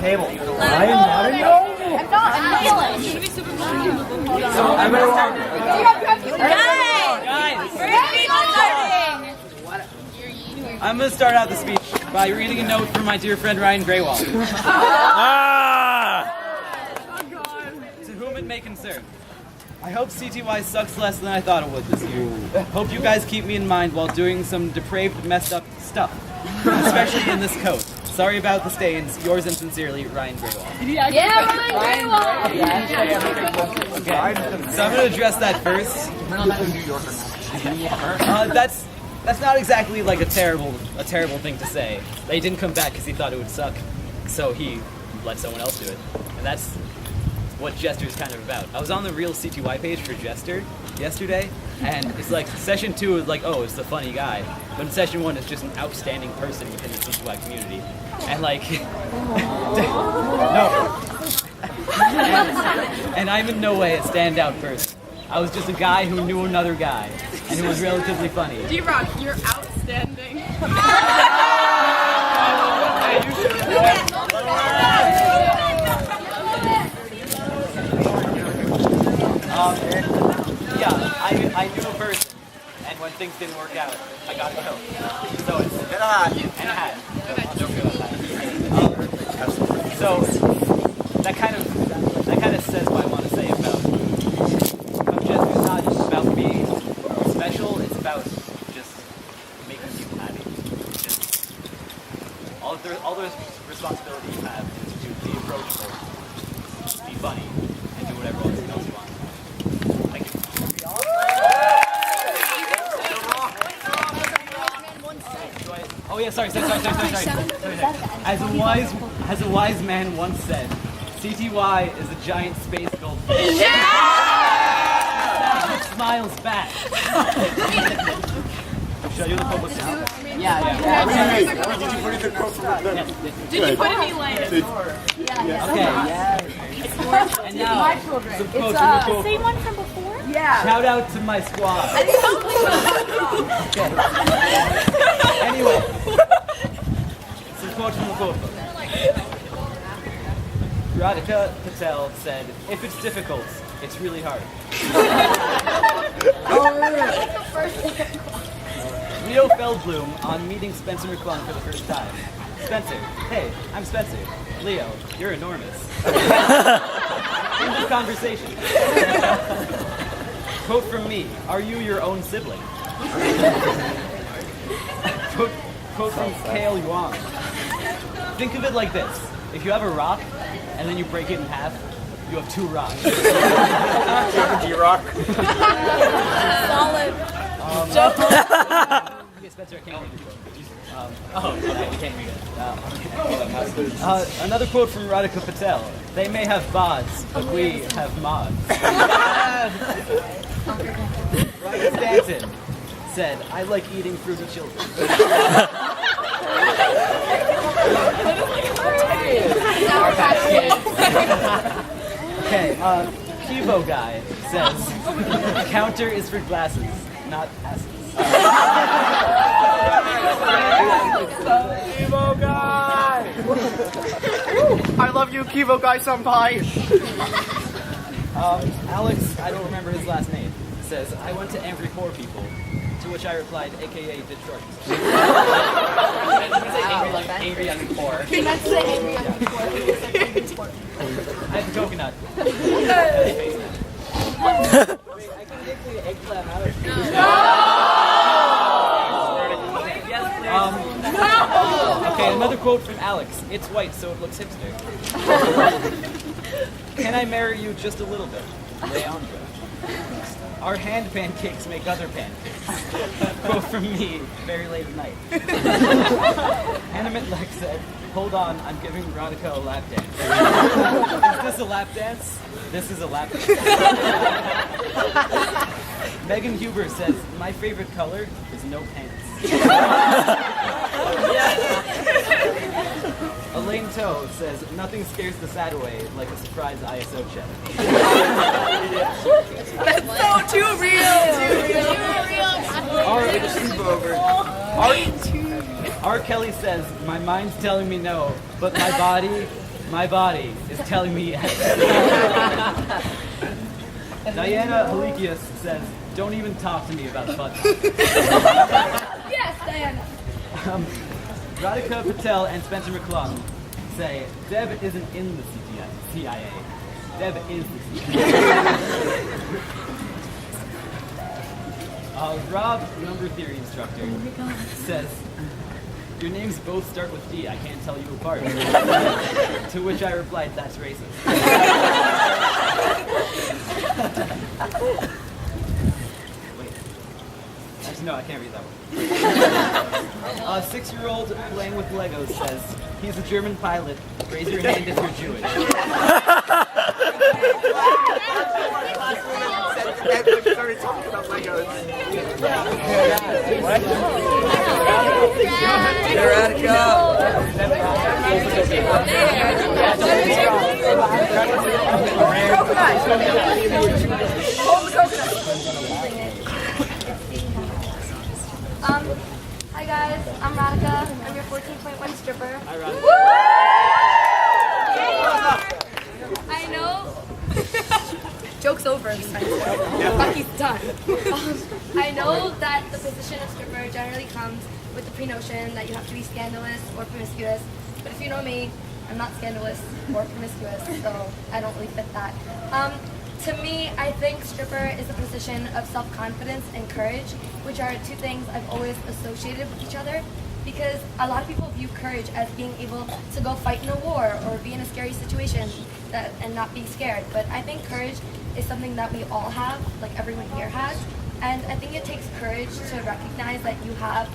table. I'm not. So I'm gonna walk. I'm going to start out the speech by reading a note from my dear friend Ryan Graywall. To whom it may concern. I hope CTY sucks less than I thought it would this year. Hope you guys keep me in mind while doing some depraved, messed up stuff. Especially in this coat. Sorry about the stains. Yours and sincerely, Ryan Graywall. Ryan Graywall! Okay, so I'm going to address that first. That's not exactly like a terrible thing to say. He didn't come back because he thought it would suck, so he let someone else do it. And that's what Jester's kind of about. I was on the real CTY page for Jester yesterday, and it's like session 2 is like, oh, it's the funny guy, but in session 1 it's just an outstanding person within the CTY community, and like, no, and I'm in no way a standout person. I was just a guy who knew another guy, and who was relatively funny. D-Rock, you're outstanding. I knew a person, and when things didn't work out, I got a coat. So it's and a hat. So that kind of says what I want to say about Jester's not just about being special, it's about just making people happy. Just all the responsibility you have is to be approachable, be funny, and do whatever else you want. Thank you. Oh yeah, sorry. As a wise man once said, CTY is a giant space goldfish. It smiles back. Should I do the public now? Yeah. Did you put it in the quote from them? Did you put any land? Okay. And now, some quotes from the quote. Same one from before? Yeah. Shout out to my squad. Okay. Anyway, some quotes from the quote book. Radhika Patel said, "If it's difficult, it's really hard." Leo Feldblum on meeting Spencer McClung for the first time. Spencer, hey, I'm Spencer. Leo, you're enormous. End of conversation. Quote from me, are you your own sibling? Quote from Kale Yuan. Think of it like this. If you have a rock, and then you break it in half, you have 2 rocks. D-Rock. Solid. Okay, Spencer, I can't read the quote. Okay, we can't read it. Another quote from Radhika Patel. They may have bods, but we have mods. Ryan Stanton said, I like eating fruity children. Okay, Kivo guy says, counter is for glasses, not asses. Kivo guy! I love you, Kivo guy senpai! Alex, I don't remember his last name, says, I went to Angry Poor People, to which I replied, aka Ditch Shorties. Angry and poor. You're not saying angry on the floor. I had the coconut. Okay, another quote from Alex. It's white, so it looks hipster. Can I marry you just a little bit? Leandra. Our hand pancakes make other pancakes. Quote from me, very late at night. Animate Lex said, hold on, I'm giving Radhika a lap dance. Is this a lap dance? This is a lap dance. Megan Huber says, my favorite color is no pants. Elaine Toe says, nothing scares the sad away like a surprise ISO check. That's so too real. R. Kelly says, my mind's telling me no, but my body My body is telling me yes. Diana Halikius says, don't even talk to me about butt. Yes, Diana. Radhika Patel and Spencer McClung say, Deb isn't in the CIA. Deb is the CIA. Rob, number theory instructor, says, your names both start with D. I can't tell you apart. To which I replied, that's racist. Wait. Actually, no, I can't read that one. A 6-year-old playing with Legos says, he's a German pilot. Raise your hand if you're Jewish. And we started talking about Legos. Hi guys, I'm Radhika. I'm your 14.1 stripper. Hi, Rob. I know. Joke's over. Bucky's done. I know that the position of stripper generally comes with the pre-notion that you have to be scandalous or promiscuous. But if you know me, I'm not scandalous or promiscuous, so I don't really fit that. To me, I think stripper is a position of self-confidence and courage, which are two things I've always associated with each other. Because a lot of people view courage as being able to go fight in a war or be in a scary situation and not be scared. But I think courage is something that we all have, like everyone here has. And I think it takes courage to recognize that you have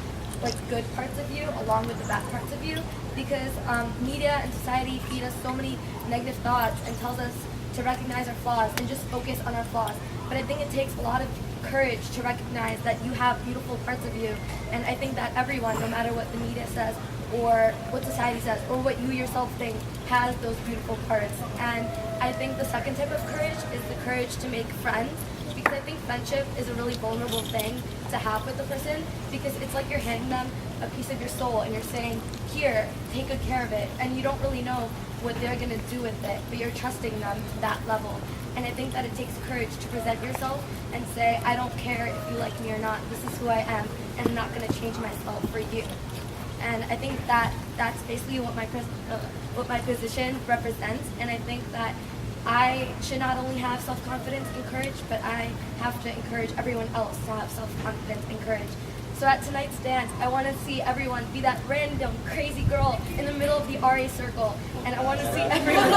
like good parts of you along with the bad parts of you. Because media and society feed us so many negative thoughts and tells us to recognize our flaws and just focus on our flaws. But I think it takes a lot of courage to recognize that you have beautiful parts of you. And I think that everyone, no matter what the media says or what society says or what you yourself think, has those beautiful parts. And I think the second type of courage is the courage to make friends, because I think friendship is a really vulnerable thing to have with a person, because it's like you're handing them a piece of your soul and you're saying, here, take good care of it, and you don't really know what they're going to do with it, but you're trusting them to that level. And I think that it takes courage to present yourself and say, I don't care if you like me or not, this is who I am, and I'm not going to change myself for you. And I think that that's basically what my position represents, and I think that I should not only have self-confidence and courage, but I have to encourage everyone else to have self-confidence and courage. So at tonight's dance, I want to see everyone be that random, crazy girl in the middle of the RA circle. And I want to see everyone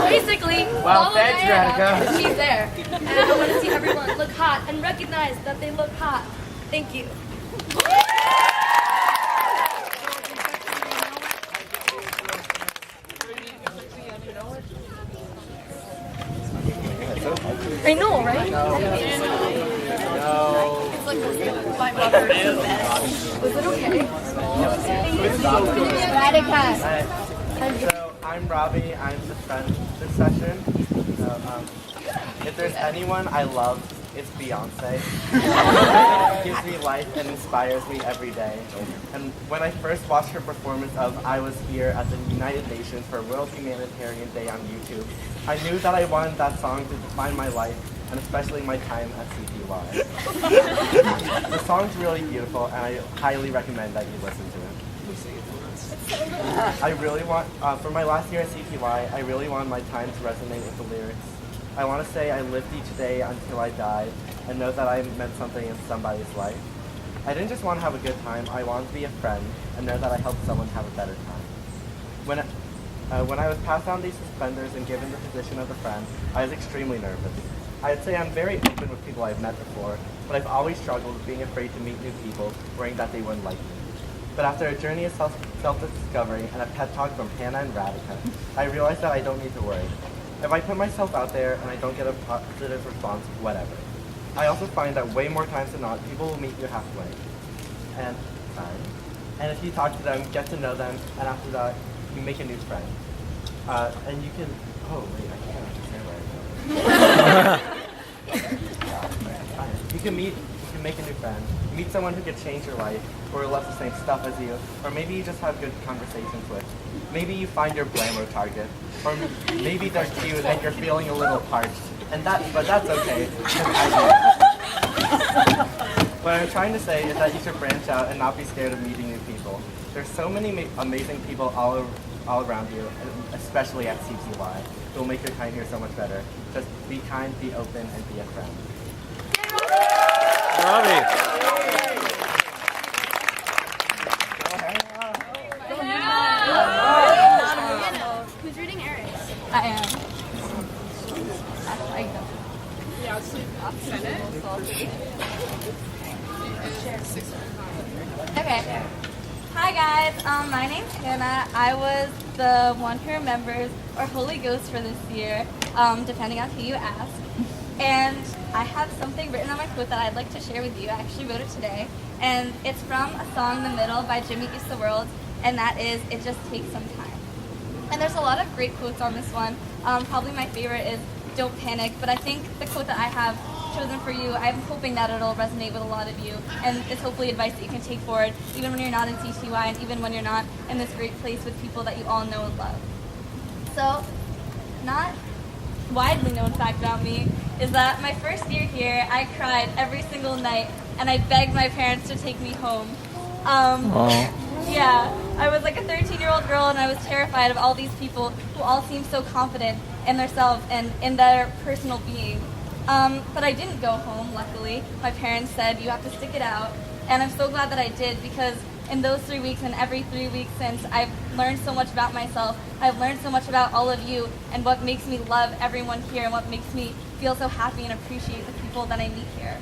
basically follow Diana, because she's there. And I want to see everyone look hot and recognize that they look hot. Thank you. I know, right? It's like my mother. Was it okay? Radhika. So I'm Robbie. I'm the friend this session. So, if there's anyone I love, it's Beyonce. It gives me life and inspires me every day. And when I first watched her performance of I Was Here at the United Nations for World Humanitarian Day on YouTube, I knew that I wanted that song to define my life, and especially my time at CTY. The song's really beautiful, and I highly recommend that you listen to it. I really want, for my last year at CTY, I really want my time to resonate with the lyrics. I want to say I lived each day until I died, and know that I meant something in somebody's life. I didn't just want to have a good time, I wanted to be a friend, and know that I helped someone have a better time. When I was passed down these suspenders and given the position of a friend, I was extremely nervous. I'd say I'm very open with people I've met before, but I've always struggled with being afraid to meet new people, worrying that they wouldn't like me. But after a journey of self-discovery and a pep talk from Hannah and Radhika, I realized that I don't need to worry. If I put myself out there and I don't get a positive response, whatever. I also find that way more times than not, people will meet you halfway. And if you talk to them, get to know them, and after that, you make a new friend. And you can, oh wait, I can't understand where you can make a new friend. Meet someone who can change your life, or loves the same stuff as you, or maybe you just have good conversations with. Maybe you find your blammo target, or maybe they're cute and you're feeling a little parched, but that's okay, because I do. What I'm trying to say is that you should branch out and not be scared of meeting new people. There's so many amazing people all around you, especially at CTY, who will make your time here so much better. Just be kind, be open, and be a friend. Robbie. Who's reading Aries? I am. Okay. Hi guys, my name's Hannah. I was the one who remembers, or Holy Ghost for this year, depending on who you ask. And I have something written on my quote that I'd like to share with you. I actually wrote it today. And it's from a song in the middle by Jimmy Eats the World, and that is, "It just takes some time." And there's a lot of great quotes on this one. Probably my favorite is, "Don't panic," but I think the quote that I have chosen for you, I'm hoping that it'll resonate with a lot of you, and it's hopefully advice that you can take forward even when you're not in CTY and even when you're not in this great place with people that you all know and love. So, not widely known fact about me is that my first year here, I cried every single night and I begged my parents to take me home. Yeah, I was like a 13-year-old girl and I was terrified of all these people who all seemed so confident in themselves and in their personal being. But I didn't go home, luckily. My parents said, "You have to stick it out." And I'm so glad that I did, because in those 3 weeks and every 3 weeks since, I've learned so much about myself. I've learned so much about all of you and what makes me love everyone here and what makes me feel so happy and appreciate the people that I meet here.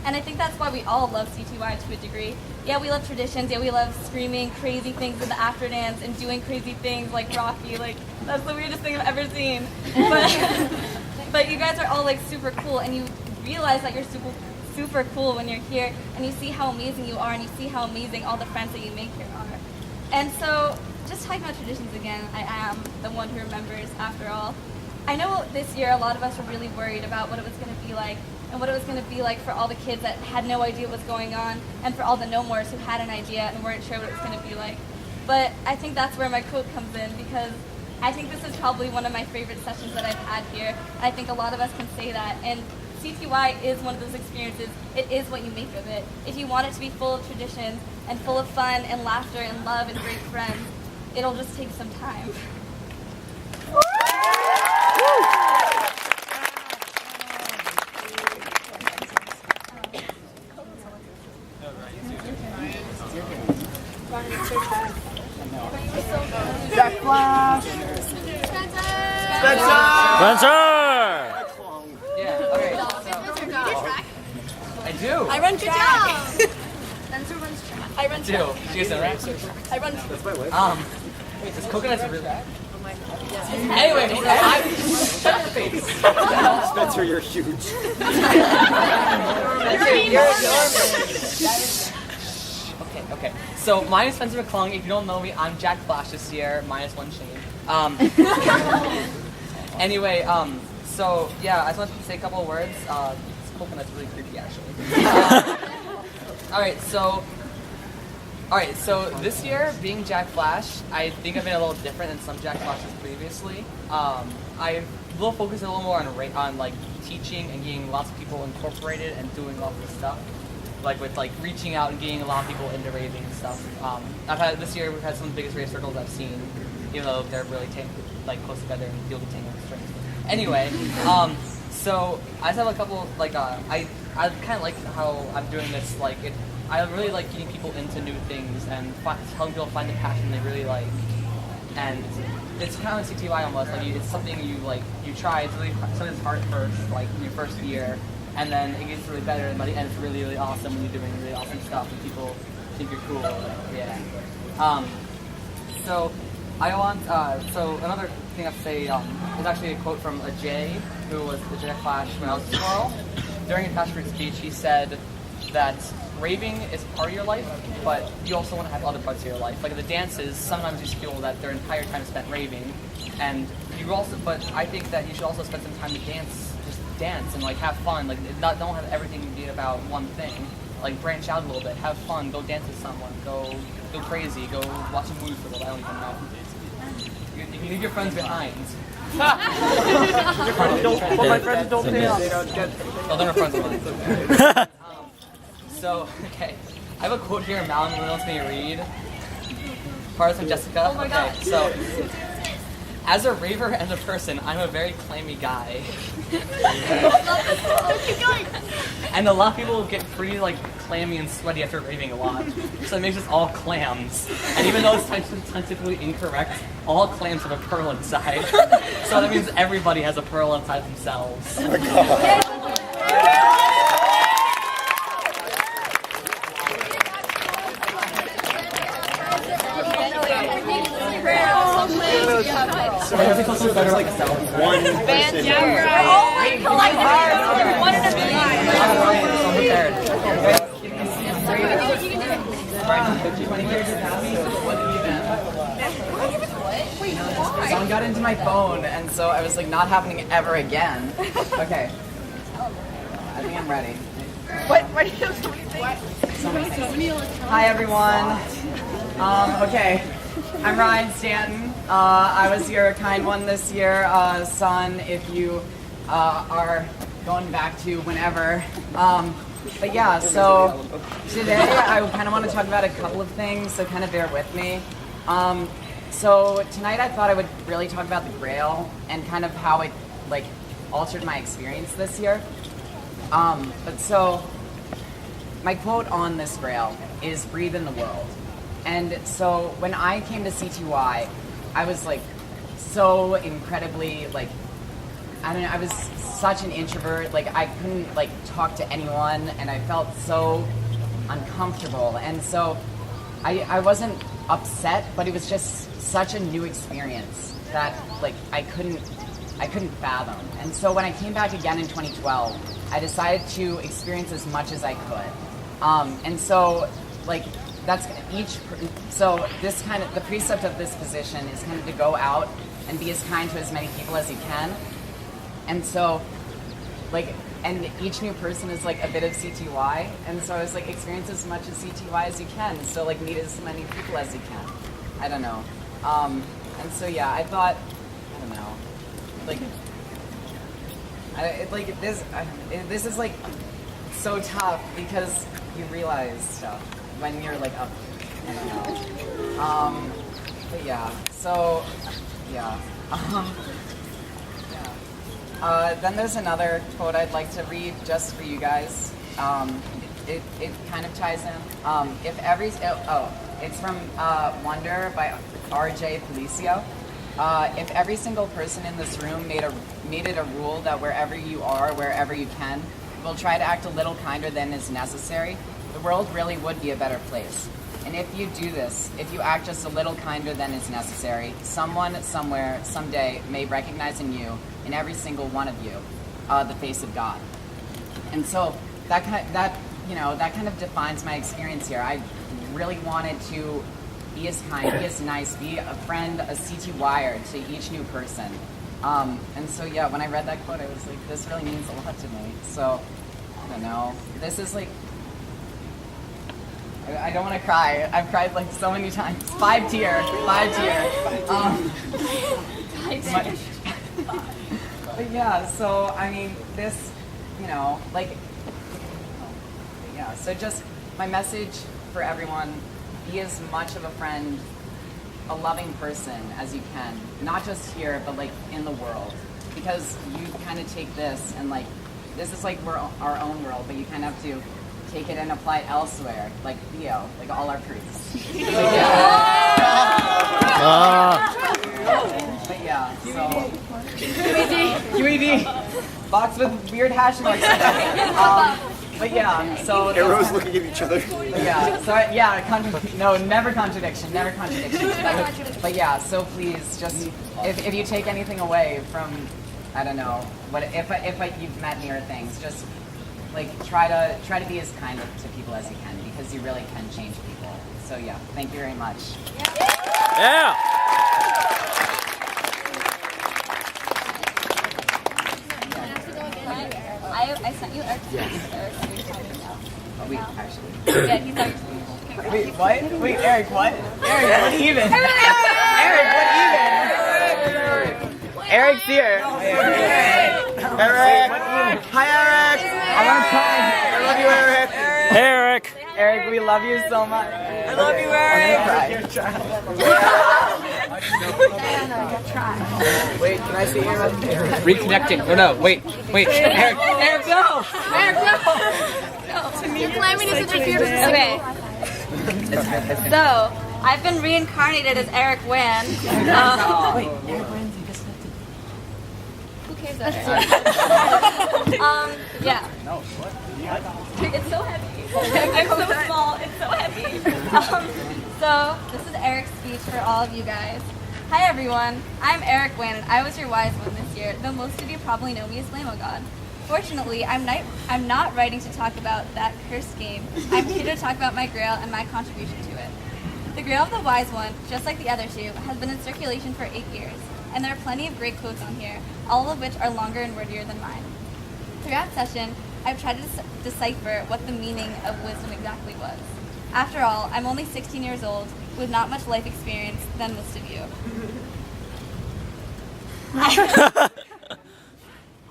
And I think that's why we all love CTY to a degree. Yeah, we love traditions. Yeah, we love screaming crazy things in the after dance and doing crazy things like Rocky. Like, that's the weirdest thing I've ever seen. But you guys are all like super cool, and you realize that you're super cool when you're here, and you see how amazing you are, and you see how amazing all the friends that you make here are. And so, just talking about traditions again, I am the one who remembers after all. I know this year a lot of us were really worried about what it was going to be like, and what it was going to be like for all the kids that had no idea what was going on, and for all the no-mores who had an idea and weren't sure what it was going to be like. But I think that's where my quote comes in, because I think this is probably one of my favorite sessions that I've had here. I think a lot of us can say that, and CTY is one of those experiences. It is what you make of it. If you want it to be full of traditions and full of fun and laughter and love and great friends, it'll just take some time. Jack Flash! Spencer! Yeah, okay. I do. I run track. Spencer runs track. I run do. track. She gets a rap. I run. Wait, this coconut's really bad. Anyway, I'm shut your face. Spencer, you're huge. Okay. So my name is Spencer McClung. If you don't know me, I'm Jack Flash this year, -1 shame. Anyway, so yeah, I just wanted to say a couple of words. This coconut's really creepy, actually. Alright, so this year, being Jack Flash, I think I've been a little different than some Jack Flashes previously. I will focus a little more on like teaching and getting lots of people incorporated and doing lots of stuff. Like with like reaching out and getting a lot of people into raving and stuff. This year we've had some of the biggest rave circles I've seen, even though they're really like close together and feel the tangled strings. Anyway, so I just have a couple like I kind of like how I'm doing this. Like I really like getting people into new things and helping people find the passion they really like. And it's kind of like CTY almost. Like it's something you try. It's really something that's hard at first, like in your first year. And then it gets really better, and by the end it's really, really awesome when you're doing really awesome stuff and people think you're cool. Yeah. So another thing I have to say is actually a quote from a Jay, who was the Jack Flash when I was a squirrel. During a Passion Fruit speech, he said that raving is part of your life, but you also want to have other parts of your life. Like the dances, sometimes you feel that their entire time is spent raving, and but I think that you should also spend some time to dance and like have fun. Like don't have everything be about one thing. Like branch out a little bit, have fun, go dance with someone, go crazy, go watch a movie for a little. I don't even know. You leave your friends behind. But my friends don't pay up. Oh, they're not friends of mine. So, okay. I have a quote here Malin wants me to read. Part from Jessica. Oh my God. So, as a raver and a person, I'm a very clammy guy. And a lot of people get pretty like clammy and sweaty after raving a lot. So it makes us all clams. And even though it's scientifically incorrect, all clams have a pearl inside. So that means everybody has a pearl inside themselves. Oh my God. So I think also better like One person. Oh my God! One in a million. I'm prepared. Someone got into my phone, and so I was like, not happening ever again. Okay. I think I'm ready. What do you have so many things? Hi, everyone. Okay. I'm Ryan Stanton. I was your kind one this year, son, if you are going back to whenever. But yeah, so today I kind of want to talk about a couple of things, so kind of bear with me. So tonight I thought I would really talk about the Grail and kind of how it like altered my experience this year. But so my quote on this Grail is "Breathe in the world." And so when I came to CTY, I was like so incredibly like, I don't know, I was such an introvert. Like I couldn't like talk to anyone, and I felt so uncomfortable. And so I wasn't upset, but it was just such a new experience that like I couldn't fathom. And so when I came back again in 2012, I decided to experience as much as I could. And so like that's so this kind of the precept of this position is kind of to go out and be as kind to as many people as you can. And so like, and each new person is like a bit of CTY, and so I was like, experience as much of CTY as you can, so like meet as many people as you can. I don't know. And so yeah, I thought, I don't know, like, this is like so tough because you realize stuff when you're like up, I don't know. But yeah, so yeah. Then there's another quote I'd like to read just for you guys. It kind of ties in. It's from Wonder by R.J. Felicio. If every single person in this room made it a rule that wherever you are, wherever you can, will try to act a little kinder than is necessary, the world really would be a better place. And if you do this, if you act just a little kinder than is necessary, someone, somewhere, someday may recognize in you, in every single one of you, the face of God. And so that kind of defines my experience here. I really wanted to be as kind, be as nice, be a friend, a CTYer to each new person. And so yeah, when I read that quote, I was like, this really means a lot to me. So I don't know. This is like, I don't want to cry. I've cried like so many times. 5 tier. But yeah, so I mean, this, like, yeah. So just my message for everyone: be as much of a friend, a loving person as you can, not just here, but like in the world, because you kind of take this and like, this is like we're our own world, but you kind of have to take it and apply it elsewhere, like Theo, like all our proofs. But yeah, so QED box with weird hash marks. But yeah, so Arrows looking at each other. yeah, so never contradiction. But yeah, so please, just if you take anything away from, I don't know, what if you've met me or things, just like try to be as kind to people as you can, because you really can change people. So yeah, thank you very much. Yeah. I sent you Eric's Eric. Oh, wait, actually. Yeah, he's Eric's. Wait, what? Wait, Eric, what? Eric, what even? Eric, what even? Eric's here. Eric! Hi, Eric! I want to cry. I love you, Eric! Eric. Eric, we love you so much. I love you, Eric. Wait, can I see your Reconnecting. Oh no, wait. Eric, no! You're claiming to interfere with the Okay. So, I've been reincarnated as Eric Wan. Who cares about Eric? Yeah. It's so heavy. I'm so small. It's so heavy. So, this is Eric's speech for all of you guys. Hi everyone, I'm Eric Wan and I was your wise one this year, though most of you probably know me as Blamo God. Fortunately, I'm not writing to talk about that cursed game. I'm here to talk about my Grail and my contribution to it. The Grail of the Wise One, just like the other two, has been in circulation for 8 years, and there are plenty of great quotes on here, all of which are longer and wordier than mine. Throughout session, I've tried to decipher what the meaning of wisdom exactly was. After all, I'm only 16 years old, with not much life experience than most of you.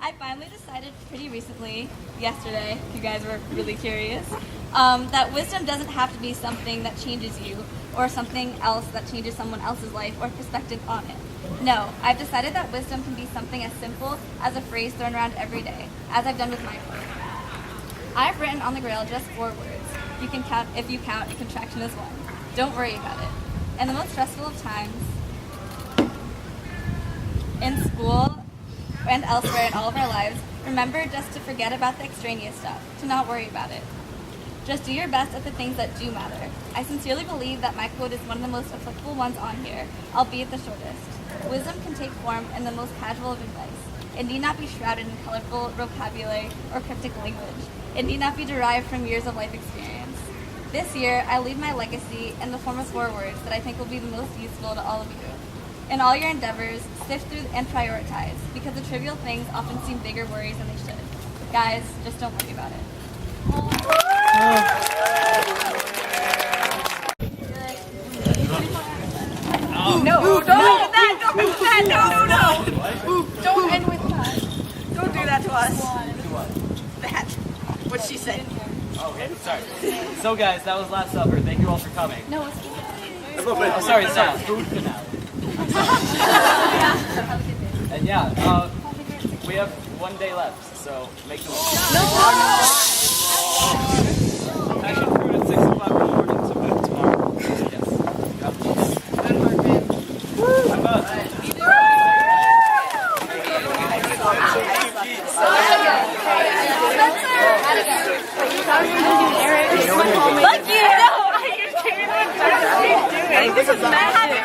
I finally decided pretty recently, yesterday, if you guys were really curious, that wisdom doesn't have to be something that changes you, or something else that changes someone else's life or perspective on it. No, I've decided that wisdom can be something as simple as a phrase thrown around every day, as I've done with my quote. I've written on the Grail just 4 words. You can count if you count a contraction as one. Don't worry about it. In the most stressful of times, in school and elsewhere in all of our lives, remember just to forget about the extraneous stuff, to not worry about it. Just do your best at the things that do matter. I sincerely believe that my quote is one of the most applicable ones on here, albeit the shortest. Wisdom can take form in the most casual of advice. It need not be shrouded in colorful vocabulary or cryptic language. It need not be derived from years of life experience. This year, I leave my legacy in the form of 4 words that I think will be the most useful to all of you. In all your endeavors, sift through and prioritize, because the trivial things often seem bigger worries than they should. Guys, just don't worry about it. No, don't do that, don't do that, no. Don't end with that. Don't do that to us. That. What she said. Okay, sorry. So guys, that was Last Supper. Thank you all for coming. No, it's Oh, sorry, it's not. Food finale. And yeah, we have 1 day left, so make the most. Actually, fruit at 6 o'clock in the morning tomorrow. Yes. I'm Fuck you! No! I think this is magic.